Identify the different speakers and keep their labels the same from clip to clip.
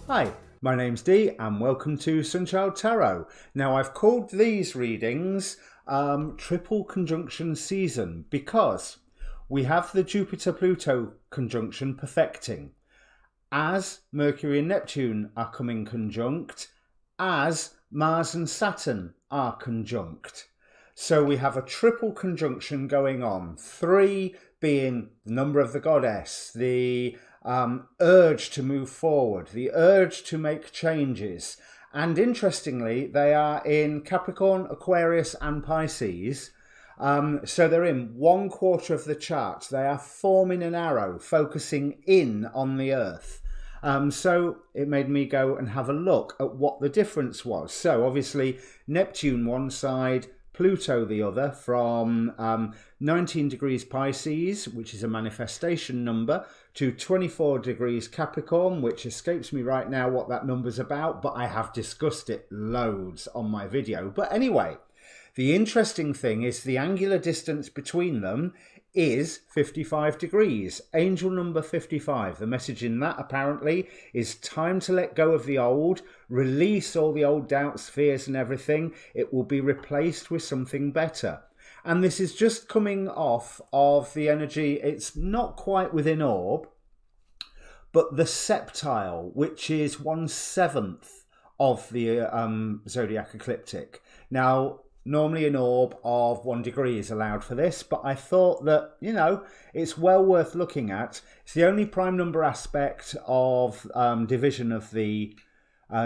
Speaker 1: Hi, my name's Dee and welcome to Untitled Tarot. Now I've called these readings Triple Conjunction Season because we have the Jupiter-Pluto conjunction perfecting, as Mercury and Neptune are coming conjunct, as Mars and Saturn are conjunct. So we have a triple conjunction going on, 3 being the number of the goddess, the urge to move forward, the urge to make changes. And interestingly, they are in Capricorn, Aquarius and Pisces. So they're in 1/4 of the chart. They are forming an arrow, focusing in on the Earth. So it made me go and have a look at what the difference was. So obviously Neptune one side, Pluto the other, from 19 degrees Pisces, which is a manifestation number, to 24 degrees Capricorn, which escapes me right now what that number's about, but I have discussed it loads on my video. But anyway, the interesting thing is the angular distance between them is 55 degrees. Angel number 55. The message in that apparently is time to let go of the old, release all the old doubts, fears and everything. It will be replaced with something better. And this is just coming off of the energy. It's not quite within orb, but the septile, which is 1/7 of the zodiac ecliptic. Now, normally an orb of 1 degree is allowed for this, but I thought that, it's well worth looking at. It's the only prime number aspect of division of the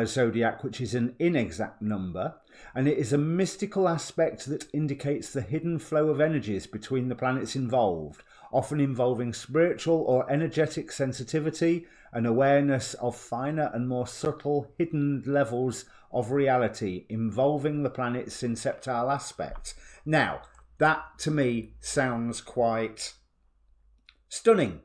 Speaker 1: zodiac, which is an inexact number, and it is a mystical aspect that indicates the hidden flow of energies between the planets involved, often involving spiritual or energetic sensitivity and awareness of finer and more subtle hidden levels of reality involving the planets in septile aspect. Now, that to me sounds quite stunning,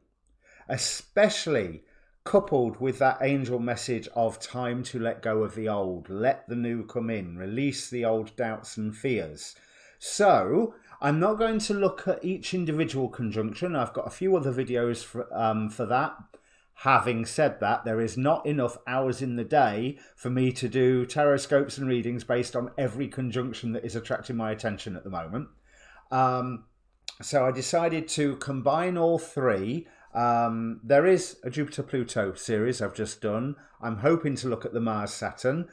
Speaker 1: especially coupled with that angel message of time to let go of the old, let the new come in, release the old doubts and fears. So I'm not going to look at each individual conjunction. I've got a few other videos for that. Having said that, there is not enough hours in the day for me to do tarot scopes and readings based on every conjunction that is attracting my attention at the moment. So I decided to combine all three. There is a Jupiter-Pluto series I've just done. I'm hoping to look at the Mars-Saturn.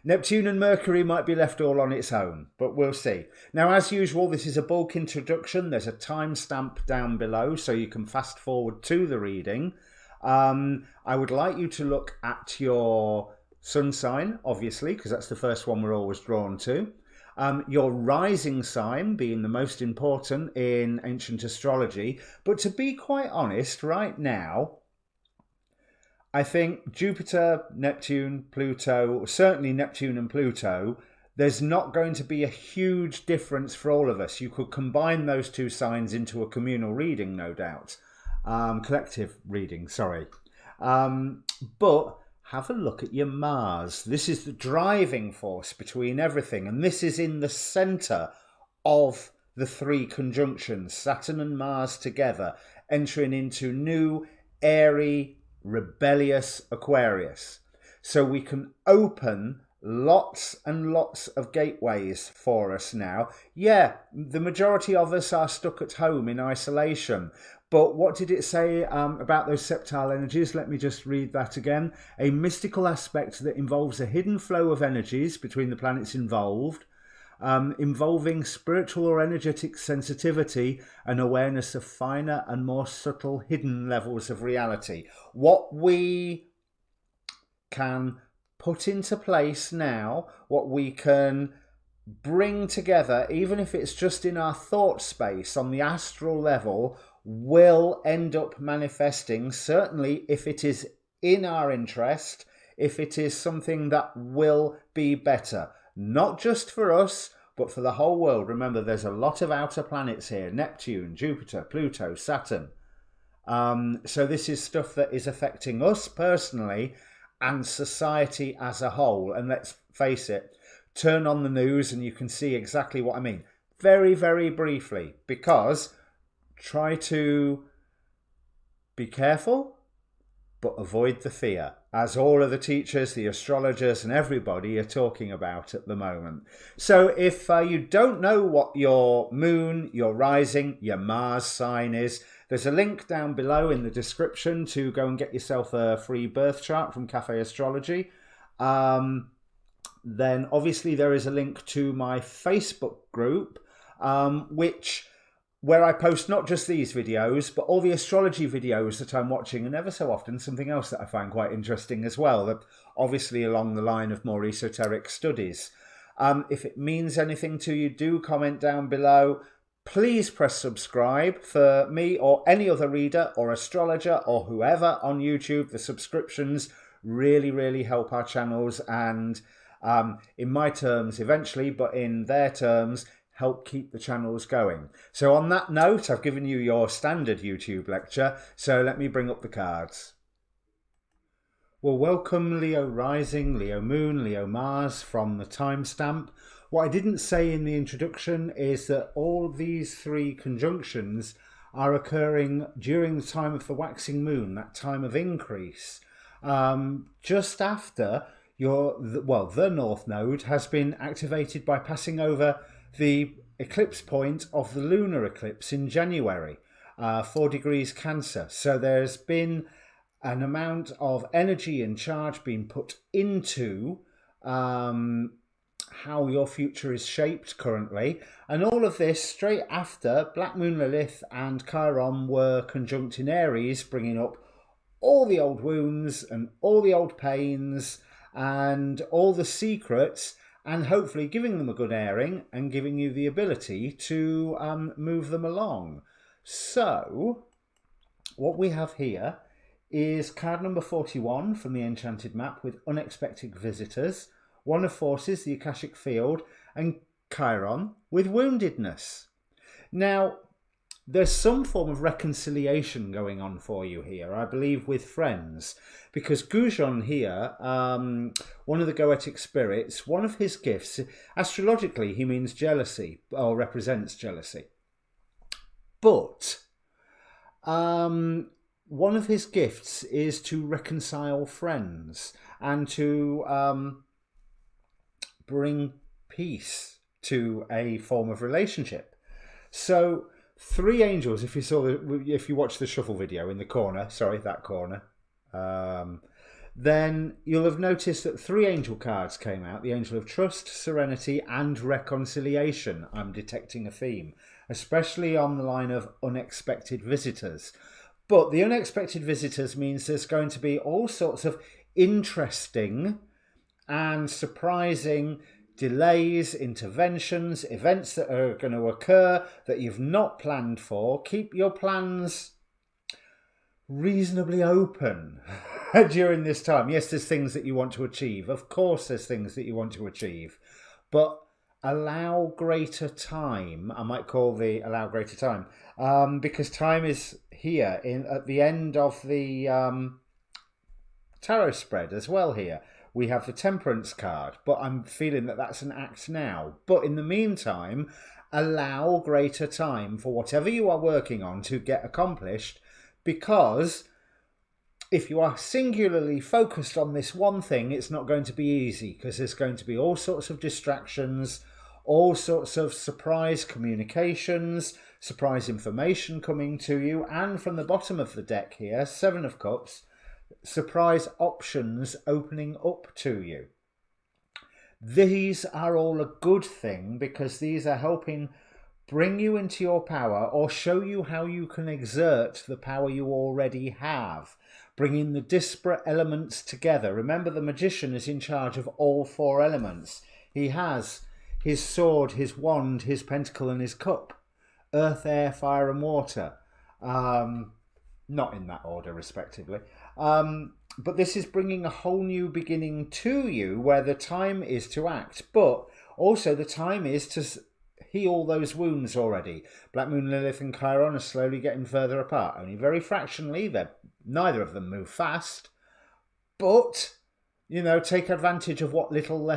Speaker 1: Neptune and Mercury might be left all on its own, but we'll see. Now, as usual, this is a bulk introduction. There's a timestamp down below, so you can fast forward to the reading. I would like you to look at your sun sign, obviously, because that's the first one we're always drawn to. Your rising sign being the most important in ancient astrology. But to be quite honest, right now, I think Jupiter, Neptune, Pluto, certainly Neptune and Pluto, there's not going to be a huge difference for all of us. You could combine those two signs into a communal reading, no doubt. Collective reading, sorry. But have a look at your Mars. This is the driving force between everything, and this is in the centre of the 3 conjunctions, Saturn and Mars together, entering into new, airy, rebellious Aquarius. So we can open lots and lots of gateways for us now. Yeah, the majority of us are stuck at home in isolation. But what did it say about those septile energies? Let me just read that again. A mystical aspect that involves a hidden flow of energies between the planets involved, involving spiritual or energetic sensitivity and awareness of finer and more subtle hidden levels of reality. What we can put into place now, what we can bring together, even if it's just in our thought space on the astral level, will end up manifesting, certainly if it is in our interest, if it is something that will be better, not just for us, but for the whole world. Remember, there's a lot of outer planets here: Neptune, Jupiter, Pluto, Saturn. So this is stuff that is affecting us personally and society as a whole. And let's face it, turn on the news and you can see exactly what I mean. Very, very briefly, because try to be careful, but avoid the fear, as all of the teachers, the astrologers and everybody are talking about at the moment. So if you don't know what your moon, your rising, your Mars sign is, there's a link down below in the description to go and get yourself a free birth chart from Cafe Astrology. Then obviously there is a link to my Facebook group, where I post not just these videos, but all the astrology videos that I'm watching, and ever so often something else that I find quite interesting as well, that obviously along the line of more esoteric studies. If it means anything to you, do comment down below. Please press subscribe for me or any other reader or astrologer or whoever on YouTube. The subscriptions really, really help our channels and, in my terms eventually, but in their terms, help keep the channels going. So on that note, I've given you your standard YouTube lecture, so let me bring up the cards. Well, welcome Leo Rising, Leo Moon, Leo Mars from the timestamp. What I didn't say in the introduction is that all these three conjunctions are occurring during the time of the waxing moon, that time of increase, just after the North Node has been activated by passing over the eclipse point of the lunar eclipse in January, 4 degrees Cancer. So there's been an amount of energy and charge being put into how your future is shaped currently. And all of this straight after Black Moon Lilith and Chiron were conjunct in Aries, bringing up all the old wounds and all the old pains and all the secrets, and hopefully giving them a good airing and giving you the ability to move them along. So what we have here is card number 41 from the Enchanted Map with Unexpected Visitors, One of Forces, the Akashic Field, and Chiron with Woundedness. Now, there's some form of reconciliation going on for you here, I believe, with friends, because Gujon here, one of the Goetic spirits, one of his gifts, astrologically he means jealousy, or represents jealousy. But one of his gifts is to reconcile friends and to bring peace to a form of relationship. So three angels, if you watch the shuffle video in the corner, sorry, that corner, then you'll have noticed that three angel cards came out, the angel of trust, serenity, and reconciliation. I'm detecting a theme, especially on the line of unexpected visitors. But the unexpected visitors means there's going to be all sorts of interesting and surprising delays, interventions, events that are going to occur that you've not planned for. Keep your plans reasonably open during this time. Yes, there's things that you want to achieve. Of course, there's things that you want to achieve. But allow greater time. I might call the allow greater time. Because time is here at the end of the tarot spread as well here. We have the Temperance card, but I'm feeling that that's an act now. But in the meantime, allow greater time for whatever you are working on to get accomplished, because if you are singularly focused on this one thing, it's not going to be easy, because there's going to be all sorts of distractions, all sorts of surprise communications, surprise information coming to you, and from the bottom of the deck here, 7 of Cups, surprise options opening up to you. These are all a good thing, because these are helping bring you into your power or show you how you can exert the power you already have, bringing the disparate elements together. Remember, the magician is in charge of all 4 elements. He has his sword, his wand, his pentacle and his cup. Earth, air, fire and water. Not in that order, respectively. But this is bringing a whole new beginning to you, where the time is to act, but also the time is to heal those wounds already. Black Moon Lilith and Chiron are slowly getting further apart, only very fractionally. Neither of them move fast, but you know, take advantage of what little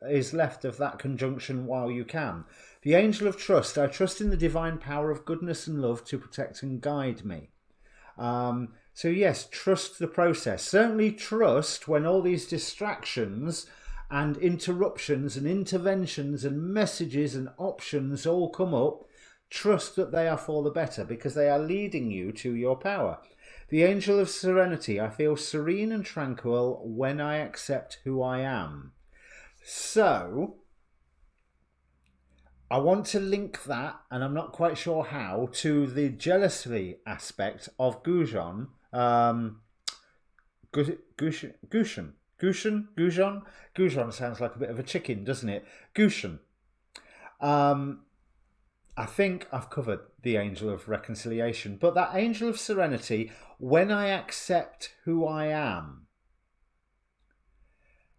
Speaker 1: is left of that conjunction while you can. The angel of trust. I trust in the divine power of goodness and love to protect and guide me. So yes, trust the process. Certainly trust when all these distractions and interruptions and interventions and messages and options all come up. Trust that they are for the better because they are leading you to your power. The angel of serenity. I feel serene and tranquil when I accept who I am. So I want to link that, and I'm not quite sure how, to the jealousy aspect of Gujon. Gujon sounds like a bit of a chicken, doesn't it? Gujon. I think I've covered the angel of reconciliation, but that angel of serenity, when I accept who I am,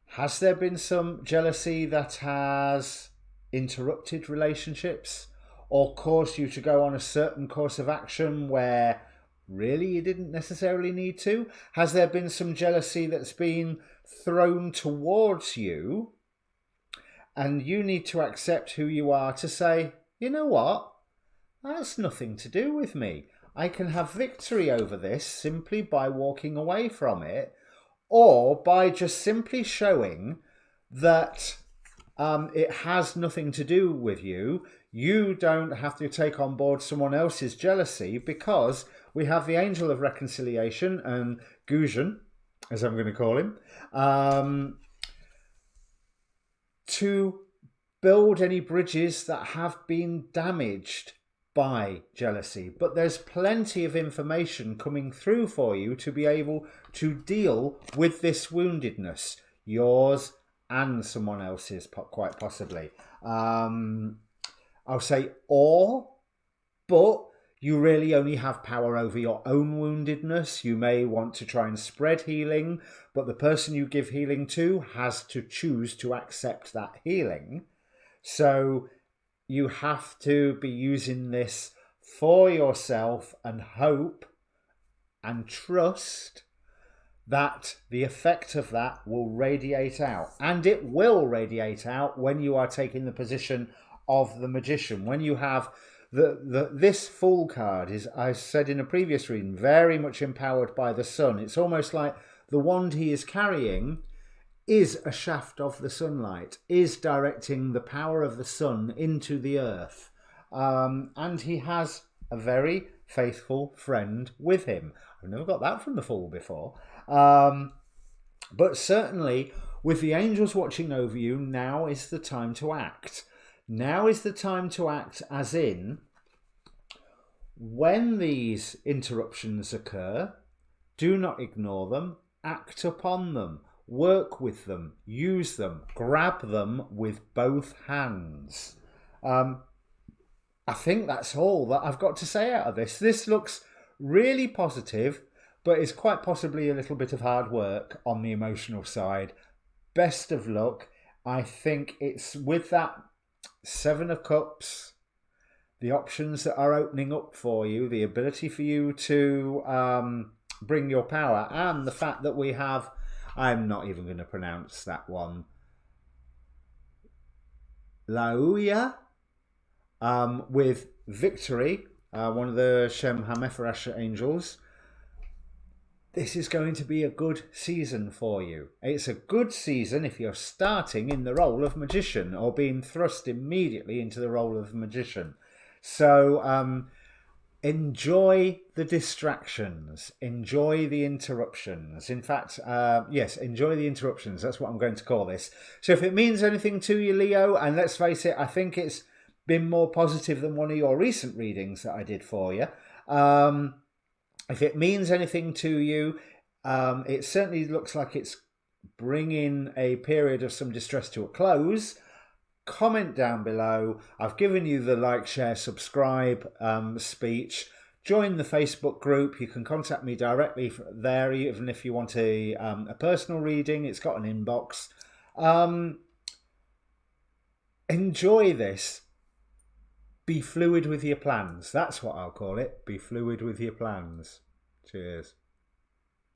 Speaker 1: has there been some jealousy that has interrupted relationships or caused you to go on a certain course of action where really you didn't necessarily need to? Has there been some jealousy that's been thrown towards you and you need to accept who you are to say, you know what? That's nothing to do with me. I can have victory over this simply by walking away from it, or by just simply showing that it has nothing to do with you. You don't have to take on board someone else's jealousy because we have the angel of reconciliation and Gujon, as I'm going to call him, to build any bridges that have been damaged by jealousy. But there's plenty of information coming through for you to be able to deal with this woundedness, yours and someone else's, quite possibly. I'll say but you really only have power over your own woundedness. You may want to try and spread healing, but the person you give healing to has to choose to accept that healing. So you have to be using this for yourself and hope and trust that the effect of that will radiate out. And it will radiate out when you are taking the position of the magician. When you have this Fool card is, I said in a previous reading, very much empowered by the sun. It's almost like the wand he is carrying is a shaft of the sunlight, is directing the power of the sun into the earth. And he has a very faithful friend with him. I've never got that from the Fool before. But certainly, with the angels watching over you, now is the time to act. Now is the time to act, as in, when these interruptions occur, do not ignore them, act upon them, work with them, use them, grab them with both hands. I think that's all that I've got to say out of this. This looks really positive, but it's quite possibly a little bit of hard work on the emotional side. Best of luck. I think it's with that Seven of Cups, the options that are opening up for you, the ability for you to bring your power, and the fact that we have, I'm not even going to pronounce that one, Lauya, with victory, one of the Shem HaMephorash angels. This is going to be a good season for you. It's a good season if you're starting in the role of magician or being thrust immediately into the role of magician. So enjoy the distractions, enjoy the interruptions. In fact, yes, enjoy the interruptions. That's what I'm going to call this. So if it means anything to you, Leo, and let's face it, I think it's been more positive than one of your recent readings that I did for you. If it means anything to you, it certainly looks like it's bringing a period of some distress to a close. Comment down below. I've given you the like, share, subscribe speech. Join the Facebook group. You can contact me directly there, even if you want a personal reading. It's got an inbox. Enjoy this. Be fluid with your plans. That's what I'll call it. Be fluid with your plans. Cheers.